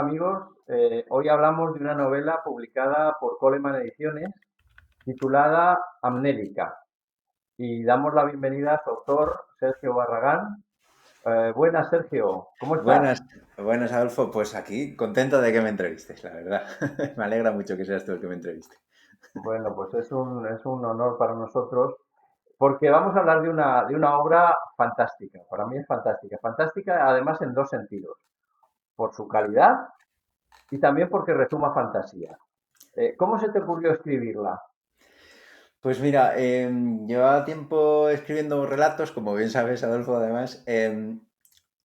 amigos? Hoy hablamos de una novela publicada por Coleman Ediciones titulada Amnélica y damos la bienvenida a su autor, Sergio Barragán. Buenas, Sergio, ¿cómo estás? Buenas, buenas Adolfo. Pues aquí contento de que me entrevistes, la verdad. Me alegra mucho que seas tú el que me entreviste. Bueno, pues es un honor para nosotros porque vamos a hablar de una obra fantástica. Para mí es fantástica. Fantástica además en dos sentidos. Por su calidad y también porque resuma fantasía. ¿Cómo se te ocurrió escribirla? Pues mira, llevaba tiempo escribiendo relatos, como bien sabes, Adolfo, además,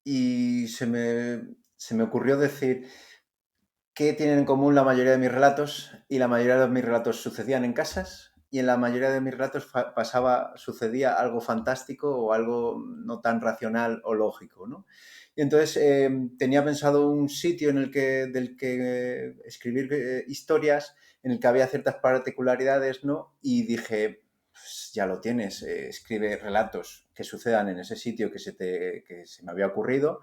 y se me ocurrió decir qué tienen en común la mayoría de mis relatos, y la mayoría de mis relatos sucedían en casas, y en la mayoría de mis relatos sucedía algo fantástico o algo no tan racional o lógico, ¿no? Y entonces tenía pensado un sitio del que escribir historias en el que había ciertas particularidades, ¿no? Y dije, pues ya lo tienes, escribe relatos que sucedan en ese sitio que se me había ocurrido,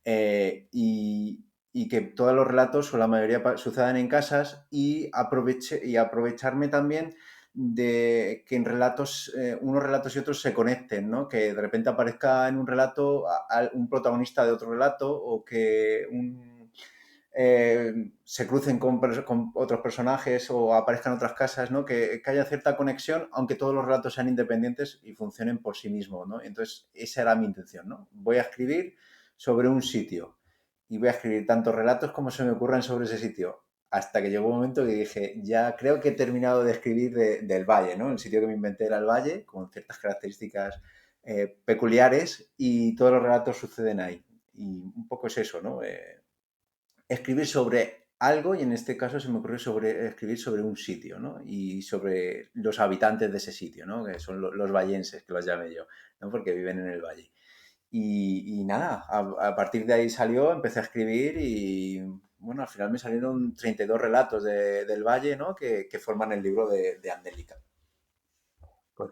y que todos los relatos o la mayoría sucedan en casas, y aprovecharme también de que en relatos, unos relatos y otros se conecten, ¿no? Que de repente aparezca en un relato un protagonista de otro relato, o que se crucen con otros personajes o aparezcan otras casas, ¿no? Que haya cierta conexión, aunque todos los relatos sean independientes y funcionen por sí mismos, ¿no? Entonces, esa era mi intención, ¿no? Voy a escribir sobre un sitio y voy a escribir tantos relatos como se me ocurran sobre ese sitio. Hasta que llegó un momento que dije, ya creo que he terminado de escribir del Valle, ¿no? El sitio que me inventé era el Valle, con ciertas características peculiares, y todos los relatos suceden ahí. Y un poco es eso, ¿no? Escribir sobre algo, y en este caso se me ocurrió escribir sobre un sitio, ¿no? Y sobre los habitantes de ese sitio, ¿no? Que son los vallenses, que los llamé yo, ¿no? Porque viven en el valle. Y nada, a partir de ahí salió, empecé a escribir, y bueno, al final me salieron 32 relatos del Valle, ¿no? Que forman el libro de Andélica. Pues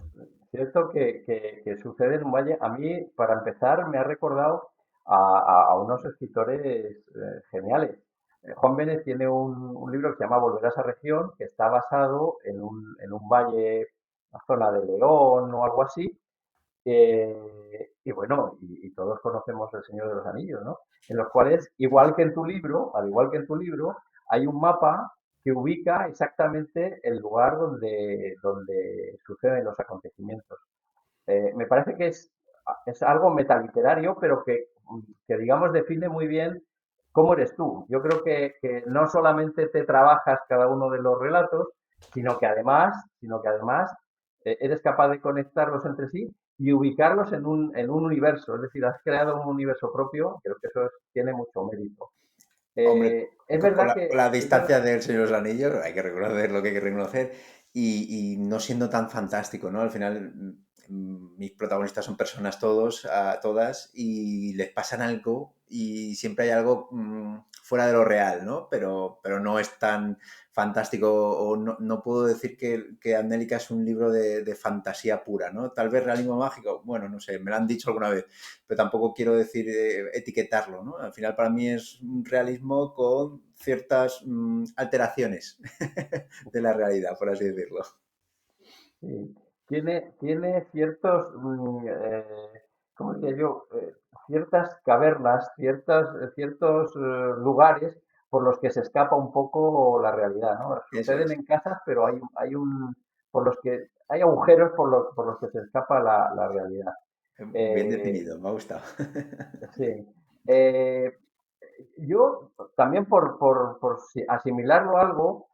cierto que sucede en un valle. A mí, para empezar, me ha recordado a unos escritores geniales. Juan Vélez tiene un libro que se llama Volver a esa región, que está basado en un valle, una zona de León o algo así. Y bueno, y todos conocemos El Señor de los Anillos, ¿no? En los cuales, igual que en tu libro, al igual que en tu libro, hay un mapa que ubica exactamente el lugar donde suceden los acontecimientos. Me parece que es algo metaliterario, pero que, digamos, define muy bien cómo eres tú. Yo creo que no solamente te trabajas cada uno de los relatos, sino que además eres capaz de conectarlos entre sí y ubicarlos en un universo. Es decir, has creado un universo propio. Creo que eso tiene mucho mérito. Hombre, Es con verdad con la que es verdad. distancia del Señor de los Anillos, hay que reconocer lo que hay que reconocer, y no siendo tan fantástico, ¿no? Al final, mis protagonistas son personas todas, y les pasan algo, y siempre hay algo fuera de lo real, ¿no? Pero no es tan fantástico, o no puedo decir que Amnélica es un libro de fantasía pura, ¿no? Tal vez realismo mágico, bueno, no sé, me lo han dicho alguna vez, pero tampoco quiero decir etiquetarlo, ¿no? Al final, para mí es un realismo con ciertas alteraciones de la realidad, por así decirlo. Sí, tiene ciertos, ¿cómo diría yo? Ciertas cavernas, ciertos lugares por los que se escapa un poco la realidad, ¿no? Eso Suceden es. en casas, pero por los que, hay agujeros por los que se escapa la realidad. Bien Eh, definido, me ha gustado. sí. Eh, yo también por asimilarlo a algo,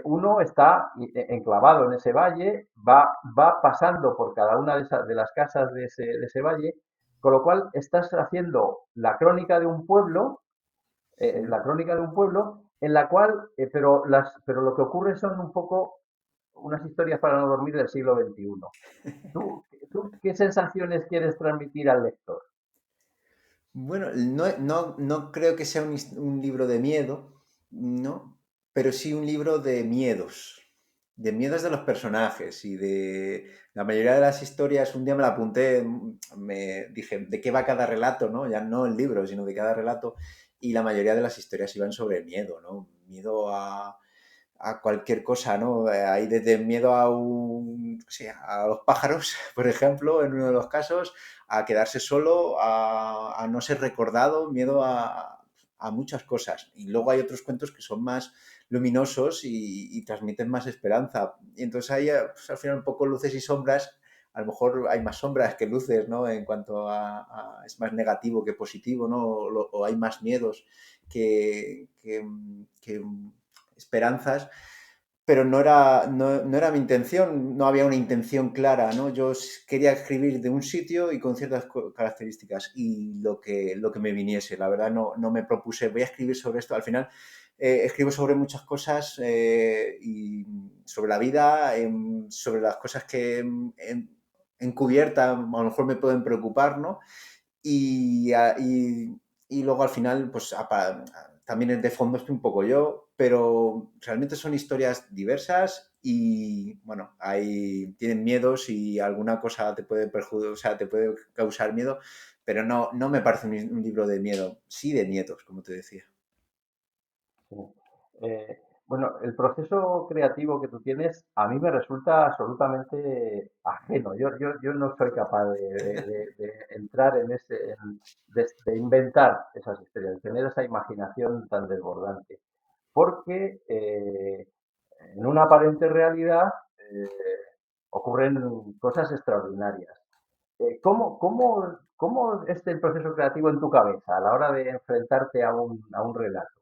uno está enclavado en ese valle, va pasando por cada una de las casas de ese valle, con lo cual estás haciendo la crónica de un pueblo en la cual, pero lo que ocurre son un poco unas historias para no dormir del siglo XXI. ¿Tú qué sensaciones quieres transmitir al lector? Bueno, no creo que sea un libro de miedo, ¿no? Pero sí un libro de miedos de los personajes, y de la mayoría de las historias. Un día me la apunté, me dije, ¿de qué va cada relato, no? Ya no el libro, sino de cada relato. y la mayoría de las historias iban sobre miedo, ¿no? Miedo a cualquier cosa, ¿no? Hay desde miedo a sí, a los pájaros, por ejemplo, en uno de los casos, a quedarse solo, a no ser recordado, miedo a muchas cosas. Y luego hay otros cuentos que son más luminosos y transmiten más esperanza. Y entonces hay, pues, al final un poco luces y sombras. A lo mejor hay más sombras que luces, ¿no? En cuanto es más negativo que positivo, ¿no? O hay más miedos que esperanzas, pero no era mi intención, no había una intención clara, ¿no? Yo quería escribir de un sitio y con ciertas características y lo que me viniese. La verdad no me propuse, voy a escribir sobre esto. Al final escribo sobre muchas cosas y sobre la vida, sobre las cosas que encubierta a lo mejor me pueden preocupar, ¿no? Y, y luego al final, pues también de fondo estoy un poco yo, pero realmente son historias diversas y bueno, tienen miedos y alguna cosa te puede perjudicar, o sea, te puede causar miedo, pero no me parece un libro de miedo, sí de miedos, como te decía. Sí. Bueno, el proceso creativo que tú tienes a mí me resulta absolutamente ajeno. Yo no soy capaz de entrar en de inventar esas historias, de tener esa imaginación tan desbordante. Porque en una aparente realidad eh, ocurren cosas extraordinarias. ¿Cómo es el proceso creativo en tu cabeza a la hora de enfrentarte a un relato?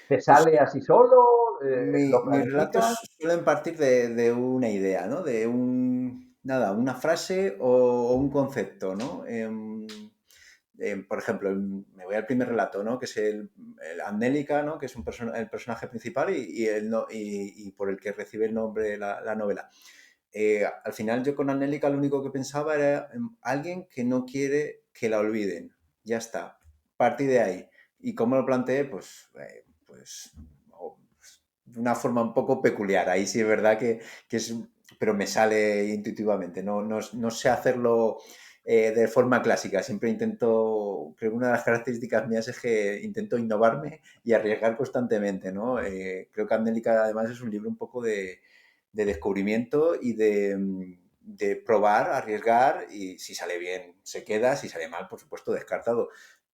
¿Te Pues sale así solo? ¿Lo mis planificas? relatos suelen partir de una idea, ¿no? De nada, una frase o un concepto, ¿no? Por ejemplo, me voy al primer relato, ¿no? Que es el Angélica, ¿no? Que es el personaje principal y por el que recibe el nombre la novela. Al final yo con Angélica lo único que pensaba era en alguien que no quiere que la olviden. Ya está. Partí de ahí. ¿Y cómo lo planteé? Pues de una forma un poco peculiar. Ahí sí es verdad que es, pero me sale intuitivamente. No sé hacerlo de forma clásica. Siempre intento, creo que una de las características mías es que intento innovarme y arriesgar constantemente, ¿no? Creo que Angélica además es un libro un poco de descubrimiento y de probar, arriesgar y si sale bien se queda, si sale mal, por supuesto, descartado.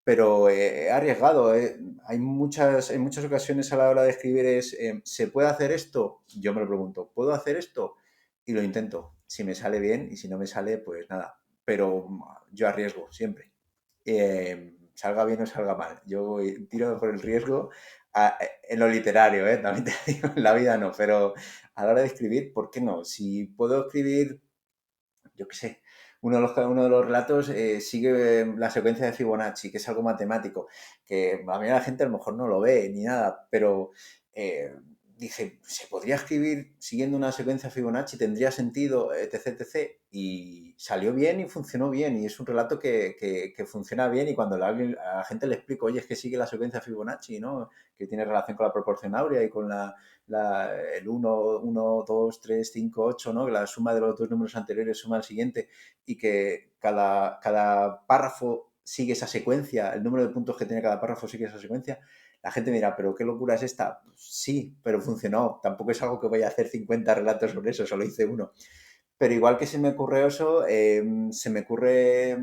Pero he arriesgado. Hay muchas ocasiones a la hora de escribir ¿se puede hacer esto? Yo me lo pregunto, ¿puedo hacer esto? Y lo intento. Si me sale bien y si no me sale, pues nada. Pero yo arriesgo siempre. Salga bien o salga mal. Tiro por el riesgo en lo literario, también te digo, en la vida no, pero a la hora de escribir, ¿por qué no? Si puedo escribir, yo qué sé, uno de los relatos sigue la secuencia de Fibonacci, que es algo matemático, que a mí la gente a lo mejor no lo ve ni nada, pero eh, dije, ¿se podría escribir siguiendo una secuencia Fibonacci? ¿Tendría sentido? Etc, etc. Y salió bien y funcionó bien, y es un relato que funciona bien, y cuando a la gente le explico, oye, es que sigue la secuencia Fibonacci, ¿no? Que tiene relación con la proporción áurea y con el 1, 2, 3, 5, 8, ¿no? Que la suma de los dos números anteriores suma al siguiente y que cada párrafo sigue esa secuencia, el número de puntos que tiene cada párrafo sigue esa secuencia. La gente dirá, ¿pero qué locura es esta? Pues sí, pero funcionó. Tampoco es algo que vaya a hacer 50 relatos sobre eso, solo hice uno. Pero igual que se me ocurre eso, se me ocurre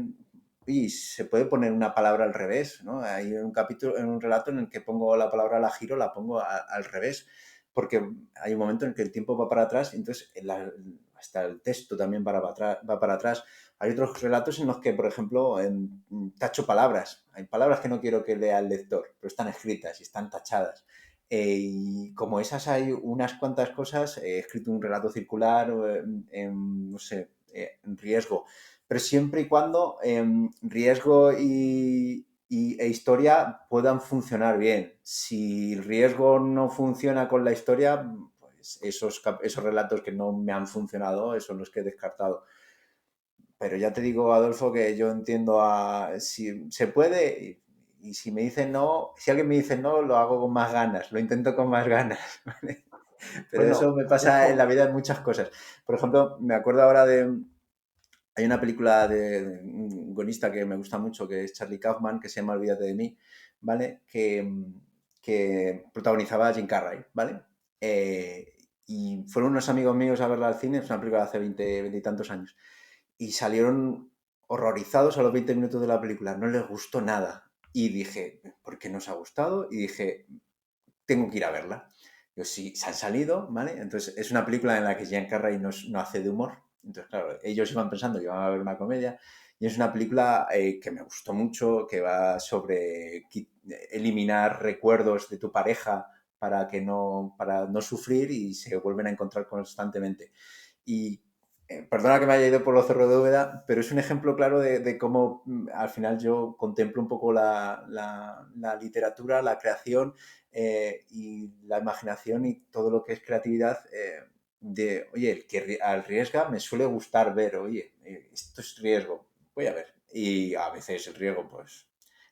y se puede poner una palabra al revés, ¿no? Hay un capítulo, en un relato en el que pongo la palabra la giro, la pongo al revés, porque hay un momento en que el tiempo va para atrás, y entonces hasta el texto también va para atrás. Hay otros relatos en los que, por ejemplo, tacho palabras. Hay palabras que no quiero que lea el lector, pero están escritas y están tachadas. Y como esas hay unas cuantas cosas, he escrito un relato circular, no sé, en riesgo, pero siempre y cuando riesgo e historia puedan funcionar bien. Si el riesgo no funciona con la historia, pues esos relatos que no me han funcionado, esos son los que he descartado. Pero ya te digo, Adolfo, que yo entiendo si se puede y si me dicen no, si alguien me dice no, lo hago con más ganas, lo intento con más ganas. ¿Vale? Pero eso Bueno, me pasa en la vida en muchas cosas. Por ejemplo, me acuerdo ahora hay una película de un guionista que me gusta mucho, que es Charlie Kaufman, que se llama Olvídate de mí, ¿vale? Que protagonizaba a Jim Carrey, ¿vale? Eh, y fueron unos amigos míos a verla al cine, es una película de hace 20 y tantos años, y salieron horrorizados a los 20 minutos de la película, no les gustó nada. Y dije, ¿por qué no os ha gustado? Y dije, tengo que ir a verla. Yo sí, se han salido, ¿vale? Entonces es una película en la que Jean Carrey no hace de humor. Entonces, claro, ellos iban pensando que iban a ver una comedia y es una película que me gustó mucho, que va sobre eliminar recuerdos de tu pareja para no sufrir y se vuelven a encontrar constantemente. Y perdona que me haya ido por los cerros de Úbeda, pero es un ejemplo claro de cómo al final yo contemplo un poco la literatura, la creación y la imaginación y todo lo que es creatividad de, oye, el que arriesga me suele gustar ver, oye, esto es riesgo, voy a ver. Y a veces el riesgo, pues,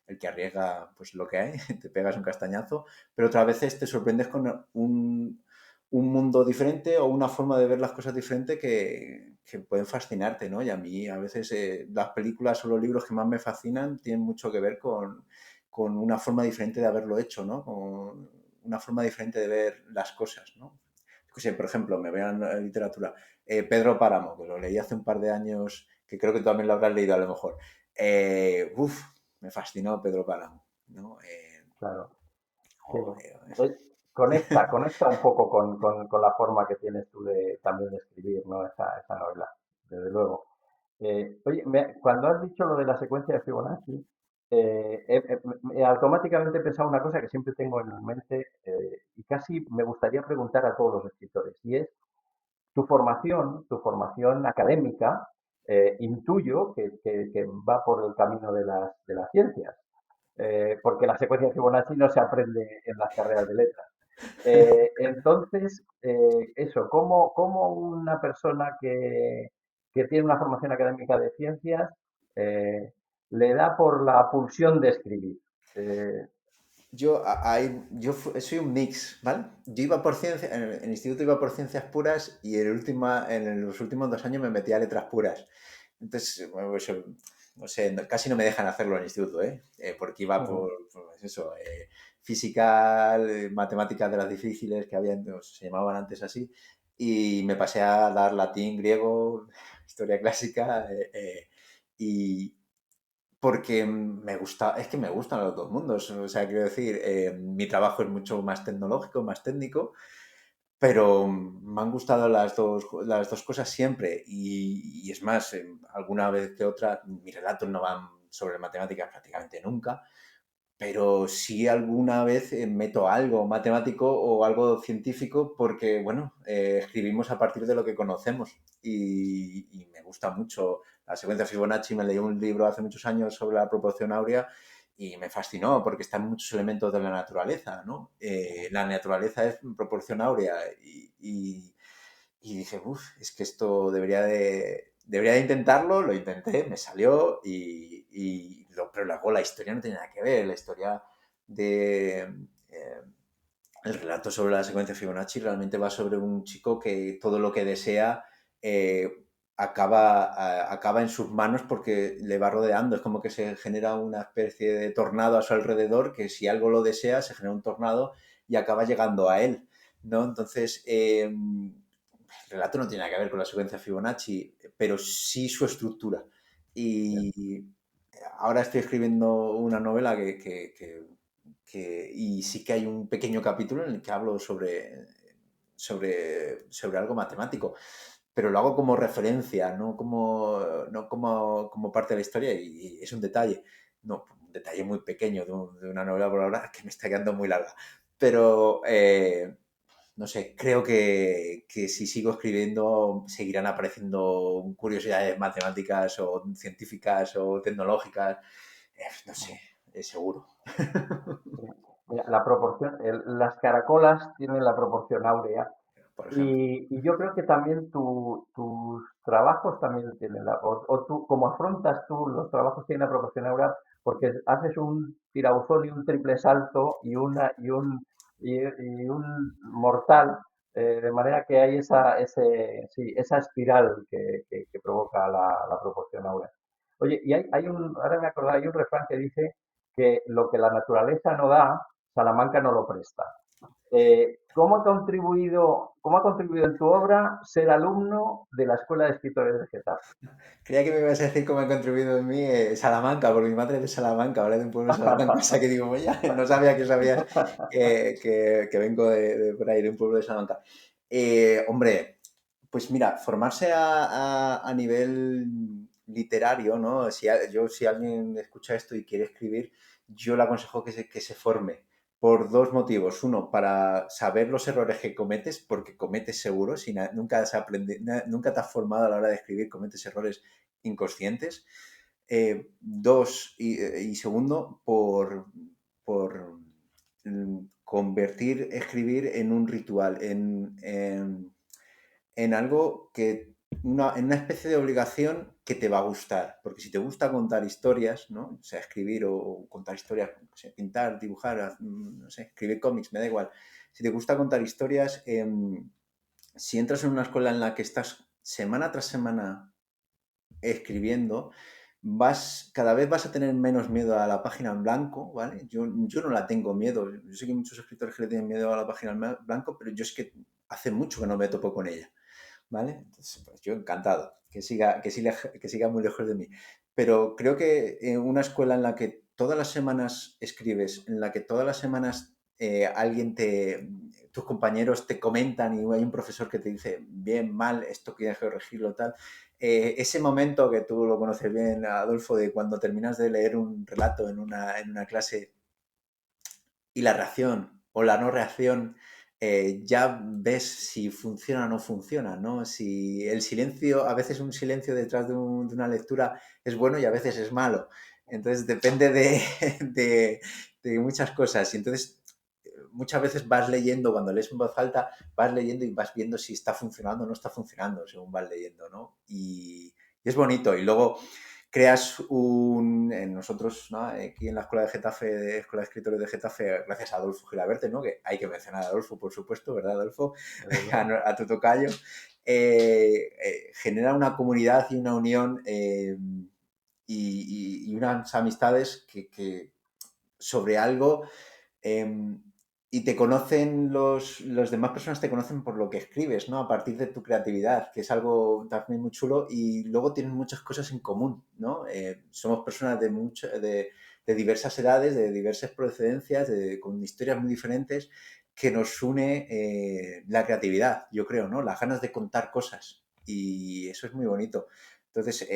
el que arriesga, pues lo que hay, te pegas un castañazo, pero otras veces te sorprendes con un mundo diferente o una forma de ver las cosas diferente que pueden fascinarte, ¿no? Y a mí a veces las películas o los libros que más me fascinan tienen mucho que ver con una forma diferente de haberlo hecho, ¿no? Con una forma diferente de ver las cosas, ¿no? Yo sé, por ejemplo, me vean en literatura, Pedro Páramo, que lo leí hace un par de años, que creo que tú también lo habrás leído a lo mejor. Me fascinó Pedro Páramo, ¿no? Claro. Sí. Joder. Conecta un poco con la forma que tienes tú de también de escribir, ¿no? Esa novela, desde luego. Oye, cuando has dicho lo de la secuencia de Fibonacci, automáticamente he pensado una cosa que siempre tengo en mente y casi me gustaría preguntar a todos los escritores, y es tu formación académica, intuyo que va por el camino de las ciencias, porque la secuencia de Fibonacci no se aprende en las carreras de letras. Entonces, eso, ¿cómo una persona que tiene una formación académica de ciencias le da por la pulsión de escribir? Eh, Soy un mix, ¿vale? Yo iba por ciencias, en el instituto iba por ciencias puras y en los últimos 2 años me metí a letras puras. Entonces, bueno, pues, no sé, casi no me dejan hacerlo en el instituto, ¿eh? Porque iba ujú, pues eso, física, matemáticas de las difíciles que había, se llamaban antes así, y me pasé a dar latín, griego, historia clásica, y, porque me gusta, es que me gustan los dos mundos. O sea, quiero decir, mi trabajo es mucho más tecnológico, más técnico, pero me han gustado las dos cosas siempre. Y es más, alguna vez que otra, mis relatos no van sobre matemáticas prácticamente nunca, pero sí alguna vez meto algo matemático o algo científico porque, bueno, escribimos a partir de lo que conocemos y me gusta mucho la secuencia Fibonacci. Me leí un libro hace muchos años sobre la proporción áurea y me fascinó porque están muchos elementos de la naturaleza, ¿no? La naturaleza es proporción áurea y dije, uff, es que esto debería de intentarlo, lo intenté, me salió pero luego la historia no tiene nada que ver, la historia de... eh, el relato sobre la secuencia Fibonacci realmente va sobre un chico que todo lo que desea acaba en sus manos porque le va rodeando. Es como que se genera una especie de tornado a su alrededor, que si algo lo desea, se genera un tornado y acaba llegando a él, ¿no? Entonces, el relato no tiene nada que ver con la secuencia Fibonacci, pero sí su estructura. Y ahora estoy escribiendo una novela y sí que hay un pequeño capítulo en el que hablo sobre algo matemático, pero lo hago como referencia, no como parte de la historia y es un detalle, no, un detalle muy pequeño de una novela por ahora que me está quedando muy larga, pero no sé, creo que si sigo escribiendo seguirán apareciendo curiosidades matemáticas o científicas o tecnológicas, no sé, es seguro. sí. Mira, la proporción, las caracolas tienen la proporción áurea. Por ejemplo. Y yo creo que también tus trabajos también tienen o tú, como afrontas tú los trabajos tienen la proporción ahora, porque haces un tirabuzón y un triple salto y un mortal, de manera que hay sí, esa espiral que provoca la proporción ahora. Oye, y ahora me acordaba, hay un refrán que dice que lo que la naturaleza no da, Salamanca no lo presta. ¿Cómo ha contribuido en tu obra ser alumno de la Escuela de Escritores de Getafe? Creía que me ibas a decir cómo ha contribuido en mí Salamanca, porque mi madre es de Salamanca, ahora de un pueblo de Salamanca, o sea que digo, ya, no sabía que sabías que vengo de por ahí, de un pueblo de Salamanca. Hombre, pues mira, formarse a nivel literario, ¿no? Si alguien escucha esto y quiere escribir, yo le aconsejo que se forme por dos motivos. Uno, para saber los errores que cometes, porque cometes seguro, si nunca te has formado a la hora de escribir, cometes errores inconscientes. Dos, y segundo, por convertir escribir en un ritual, en algo en una especie de obligación que te va a gustar. Porque si te gusta contar historias, ¿no? O sea, escribir o contar historias, no sé, pintar, dibujar, no sé, escribir cómics, me da igual. Si te gusta contar historias, si entras en una escuela en la que estás semana tras semana escribiendo, cada vez vas a tener menos miedo a la página en blanco, ¿vale? Yo no la tengo miedo. Yo sé que hay muchos escritores que le tienen miedo a la página en blanco, pero yo es que hace mucho que no me topo con ella. ¿Vale? Entonces, pues yo encantado, que siga muy lejos de mí. Pero creo que una escuela en la que todas las semanas escribes, en la que todas las semanas tus compañeros te comentan y hay un profesor que te dice bien, mal, esto tienes que corregirlo, tal. Ese momento que tú lo conoces bien, Adolfo, de cuando terminas de leer un relato en una clase y la reacción o la no reacción, ya ves si funciona o no funciona, ¿no? Si el silencio, a veces un silencio detrás de una lectura es bueno y a veces es malo. Entonces depende de muchas cosas. Y entonces muchas veces vas leyendo, cuando lees en voz alta, vas leyendo y vas viendo si está funcionando o no está funcionando según vas leyendo, ¿no? Y es bonito. Y luego nosotros, ¿no? Aquí en la Escuela de Getafe, Escuela de Escritores de Getafe, gracias a Adolfo Gilaberte, ¿no? Que hay que mencionar a Adolfo, por supuesto, ¿verdad, Adolfo? A tu tocayo. Genera una comunidad y una unión y unas amistades que sobre algo eh, y te conocen los demás personas te conocen por lo que escribes, ¿no? A partir de tu creatividad, que es algo también muy chulo y luego tienen muchas cosas en común, ¿no? Somos personas de diversas edades, de diversas procedencias, con historias muy diferentes que nos une la creatividad, yo creo, ¿no? Las ganas de contar cosas y eso es muy bonito. Entonces,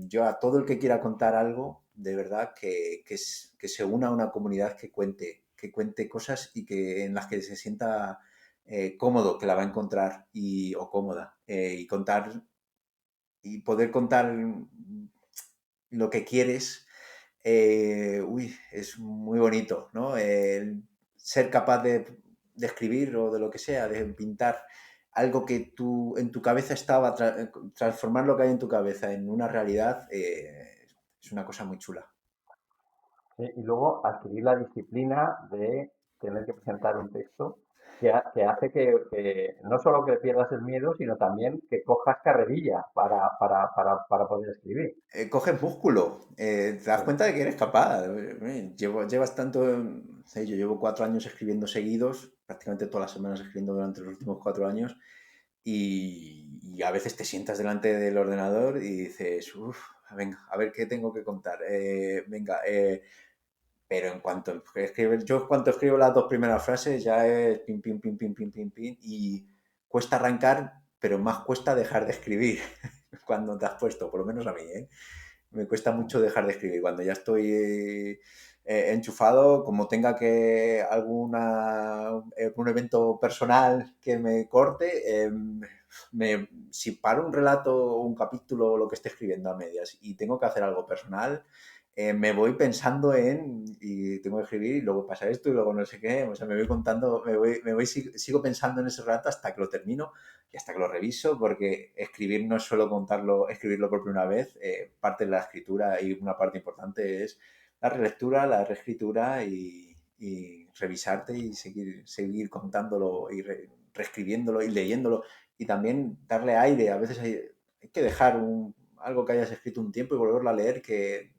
yo a todo el que quiera contar algo, de verdad, que se una a una comunidad que cuente cosas y en las que se sienta cómodo, que la va a encontrar o cómoda. Y poder contar lo que quieres, es muy bonito, ¿no? El ser capaz de escribir o de lo que sea, de pintar algo que en tu cabeza estaba, transformar lo que hay en tu cabeza en una realidad, es una cosa muy chula. Sí, y luego adquirir la disciplina de tener que presentar un texto que hace que no solo que pierdas el miedo, sino también que cojas carrerilla para poder escribir. Coges músculo, te das Sí, cuenta de que eres capaz. Llevas tanto, sé, yo llevo 4 años escribiendo seguidos, prácticamente todas las semanas escribiendo durante los últimos 4 años, y a veces te sientas delante del ordenador y dices, uff, venga, a ver qué tengo que contar. Venga, pero yo cuando escribo las dos primeras frases ya es pim, pim, pim, pim, pim, pim, pim, y cuesta arrancar, pero más cuesta dejar de escribir cuando te has puesto, por lo menos a mí, ¿eh? Me cuesta mucho dejar de escribir. Cuando ya estoy enchufado, como tenga algún evento personal que me corte, si paro un relato o un capítulo o lo que esté escribiendo a medias y tengo que hacer algo personal, me voy pensando y tengo que escribir y luego pasa esto y luego no sé qué, o sea, me voy contando, sigo pensando en ese rato hasta que lo termino y hasta que lo reviso, porque escribir no es solo escribirlo por primera vez, parte de la escritura y una parte importante es la relectura, la reescritura y revisarte y seguir contándolo y reescribiéndolo y leyéndolo y también darle aire. A veces hay que dejar algo que hayas escrito un tiempo y volverlo a leer, que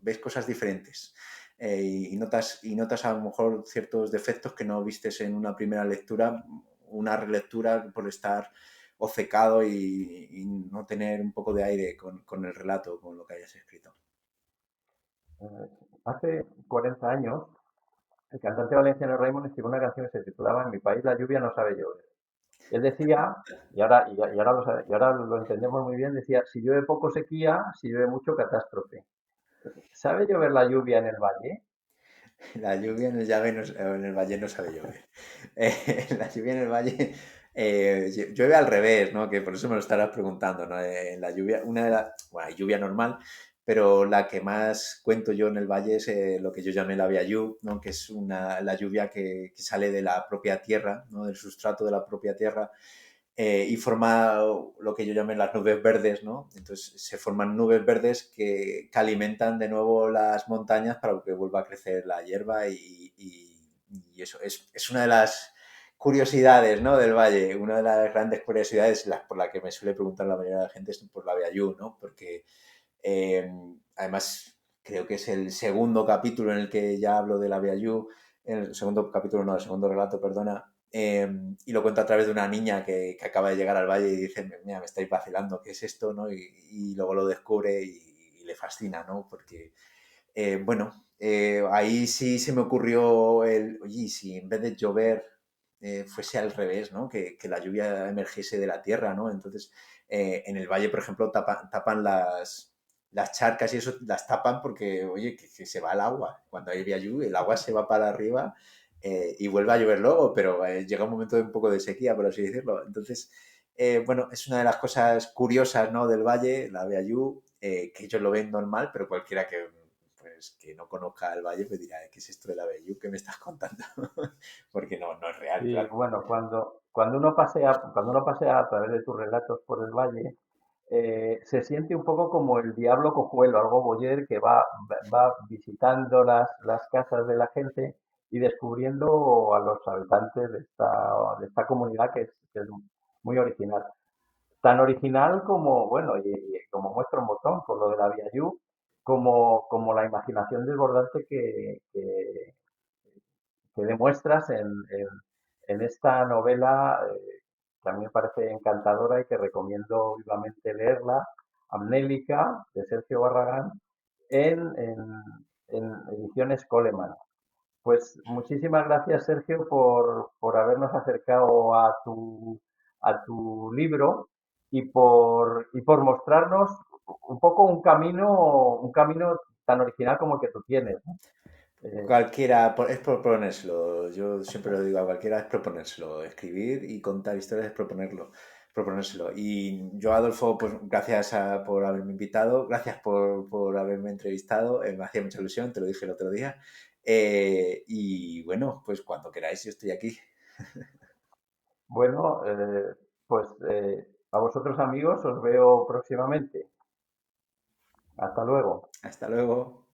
ves cosas diferentes. y notas a lo mejor ciertos defectos que no vistes en una primera lectura, una relectura por estar obcecado y no tener un poco de aire con el relato, con lo que hayas escrito. Eh, Hace 40 años, el cantante valenciano Raimon escribió una canción que se titulaba En mi país la lluvia no sabe llover. Él decía, y ahora lo entendemos muy bien, decía, si llueve poco sequía, si llueve mucho catástrofe. ¿Sabe llover la lluvia en el valle? La lluvia en el valle no sabe llover. La lluvia en el valle llueve al revés, ¿no? Que por eso me lo estarás preguntando, ¿no? La lluvia, bueno, hay lluvia normal, pero la que más cuento yo en el valle es lo que yo llamé la Viallú, ¿no? Que es la lluvia que sale de la propia tierra, ¿no? Del sustrato de la propia tierra y forma lo que yo llamé las nubes verdes, ¿no? Entonces se forman nubes verdes que alimentan de nuevo las montañas para que vuelva a crecer la hierba y eso es una de las curiosidades, ¿no? Del valle. Una de las grandes curiosidades por la que me suele preguntar la mayoría de la gente es por la Viallú, ¿no? Porque eh, además creo que es el segundo capítulo en el que ya hablo de la Viallú, el segundo capítulo, no, el segundo relato, perdona, y lo cuento a través de una niña que acaba de llegar al valle y dice, mira, me estáis vacilando, ¿qué es esto? ¿No? Y luego lo descubre y le fascina, ¿no? Porque, bueno, ahí sí se me ocurrió oye, ¿y si en vez de llover fuese al revés, ¿no? Que la lluvia emergiese de la tierra, ¿no? Entonces, en el valle, por ejemplo, tapan las charcas y eso las tapan porque, oye, que se va el agua. Cuando hay lluvia, el agua se va para arriba y vuelve a llover luego, pero llega un momento de un poco de sequía, por así decirlo. Entonces, bueno, es una de las cosas curiosas, ¿no? Del valle, la Beayú, que ellos lo ven normal, pero cualquiera que no conozca el valle pues dirá, ¿qué es esto de la Beayú? ¿Qué me estás contando? Porque no es real, Sí, claro. bueno, cuando uno pasea a través de tus relatos por el valle, se siente un poco como el diablo cojuelo, algo boyer que va visitando las casas de la gente y descubriendo a los habitantes de esta comunidad que es muy original. Tan original como, bueno, y como muestra un botón con lo de la Viallú, como la imaginación desbordante que demuestras en esta novela, que a mí me parece encantadora y que recomiendo vivamente leerla, Amnélica, de Sergio Barragán, en, en, en ediciones Coleman. Pues muchísimas gracias, Sergio, por habernos acercado a tu libro y por mostrarnos un poco un camino tan original como el que tú tienes, ¿no? Eh, Cualquiera, es proponérselo. Yo siempre lo digo a cualquiera, es proponérselo. Escribir y contar historias es proponérselo. Y yo, Adolfo, pues gracias por haberme invitado, gracias por haberme entrevistado. Me hacía mucha ilusión, te lo dije el otro día. Y bueno, pues cuando queráis, yo estoy aquí. bueno, pues a vosotros amigos os veo próximamente. Hasta luego. Hasta luego.